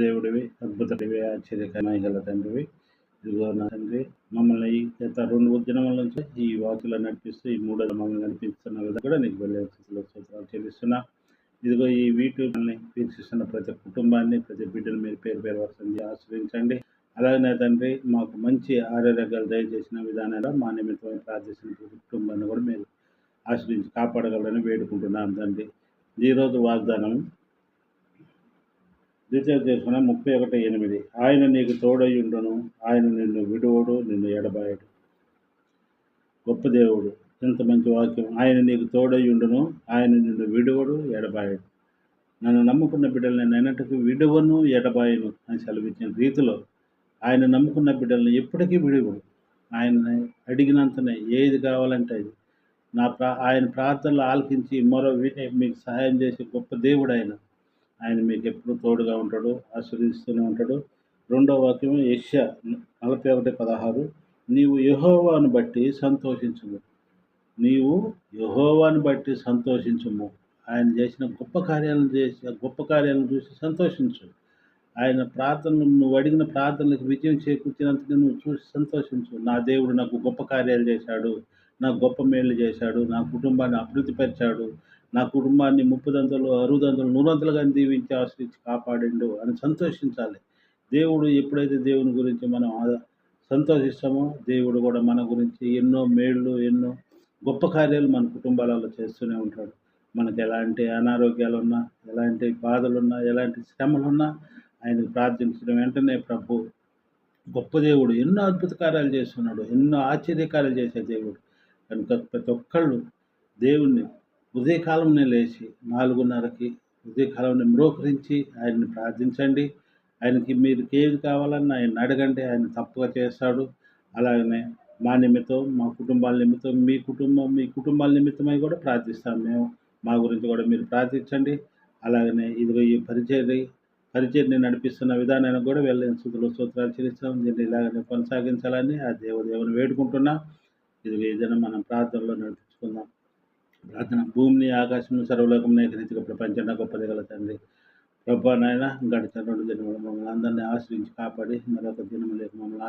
దేవుడివి, అద్భుతడివి, ఆశ్చర్యకరమైన గల తండ్రివి. ఇదిగో నా తండ్రి, మమ్మల్ని ఈ గత 2 దినముల నుంచి ఈ వాక్యలో నడిపిస్తూ ఈ మూడో మమ్మల్ని నడిపిస్తున్న విధంగా కూడా నీకు వెళ్ళే స్థితిలో స్తోత్రాలు చెల్లిస్తున్నా. ఇదిగో ఈ వీటిని వీక్షిస్తున్న ప్రతి కుటుంబాన్ని, ప్రతి బిడ్డను మీరు పేరు పేరు వస్తుంది ఆశ్రయించండి. అలాగనే తండ్రి, మాకు మంచి ఆరోగ్యాలు దయచేసిన విధానంలో మా నిమిత్తమై ప్రార్థిస్తున్న ప్రతి కుటుంబాన్ని కూడా మీరు ఆశ్రయించి కాపాడగలరని వేడుకుంటున్నాం తండ్రి. ఈరోజు వాగ్దానం ద్వితీయ చేసుకున్న 31:8. ఆయన నీకు తోడయుండును, ఆయన నిన్ను విడువడు, నిన్ను ఎడబాయడు. గొప్ప దేవుడు, ఎంత మంచి వాక్యం. ఆయన నీకు తోడయుండును, ఆయన నిన్ను విడువడు, ఎడబాయడు. నన్ను నమ్ముకున్న బిడ్డలు నేను ఎన్నటికీ విడువను, ఎడబాయను అని సెలవిచ్చిన రీతిలో ఆయన నమ్ముకున్న బిడ్డలను ఎప్పటికీ విడువడు. ఆయన అడిగినంతనే ఏది కావాలంటే అది. ఆయన ప్రార్థనలు ఆలకించి మరో విని మీకు సహాయం చేసే గొప్ప దేవుడు ఆయన. ఆయన మీకు ఎప్పుడు తోడుగా ఉంటాడు, ఆశీర్వదిస్తూనే ఉంటాడు. రెండో వాక్యం యెషయా 41:16. నీవు యెహోవాను బట్టి సంతోషించుము, నీవు యెహోవాను బట్టి సంతోషించుము. ఆయన చేసిన గొప్ప కార్యాలను చూసి సంతోషించు. ఆయన ప్రార్థనలు, నువ్వు అడిగిన ప్రార్థనలకు విజయం చేకూర్చినందుకు నువ్వు చూసి సంతోషించు. నా దేవుడు నాకు గొప్ప కార్యాలు చేశాడు, నాకు గొప్ప మేలు చేశాడు, నా కుటుంబాన్ని అభివృద్ధిపరిచాడు, నా కుటుంబాన్ని 30 60 100 దీవించి ఆశ్రయించి కాపాడిండు అని సంతోషించాలి. దేవుడు ఎప్పుడైతే దేవుని గురించి మనం సంతోషిస్తామో, దేవుడు కూడా మన గురించి ఎన్నో మేళ్ళు, ఎన్నో గొప్ప కార్యాలు మన కుటుంబాలలో చేస్తూనే ఉంటాడు. మనకు ఎలాంటి అనారోగ్యాలున్నా, ఎలాంటి బాధలున్నా, ఎలాంటి శ్రమలున్నా ఆయనకు ప్రార్థించిన వెంటనే ప్రభు గొప్ప దేవుడు ఎన్నో అద్భుత కార్యాలు చేస్తున్నాడు, ఎన్నో ఆశ్చర్యకార్యాలు చేసే దేవుడు. కనుక ప్రతి ఒక్కళ్ళు దేవుణ్ణి ఉదయకాలంలో లేచి 4:30కి ఉదయకాలంలో మ్రోకరించి ఆయన్ని ప్రార్థించండి. ఆయనకి మీరు ఏది కావాలన్నా ఆయన అడగండి, ఆయన తప్పగా చేస్తాడు. అలాగనే మా నిమిత్తం, మా కుటుంబాల నిమిత్తం, మీ కుటుంబాల నిమిత్తమై కూడా ప్రార్థిస్తాం మేము. మా గురించి కూడా మీరు ప్రార్థించండి. అలాగనే ఇదిగో ఈ పరిచర్ని నడిపిస్తున్న విధానాన్ని కూడా వెళ్ళని స్థుతులు స్తోత్రాలు చెల్లిస్తాం. దీన్ని ఇలాగనే కొనసాగించాలని ఆ దేవుని వేడుకుంటున్నా. ఇదిగో ఏదైనా మనం ప్రార్థనలో నడిపించుకుందాం. ప్రార్థన. భూమిని ఆకాశం సర్వలోకం రీతిగా ప్రపంచంలో గొప్పది గల తండ్రి, ప్రభా నాయన, గడిచిన 2 దినములు మమ్మల్ని అందరినీ ఆశ్రయించి కాపాడి మరొక దినము లేక మమ్మల్ని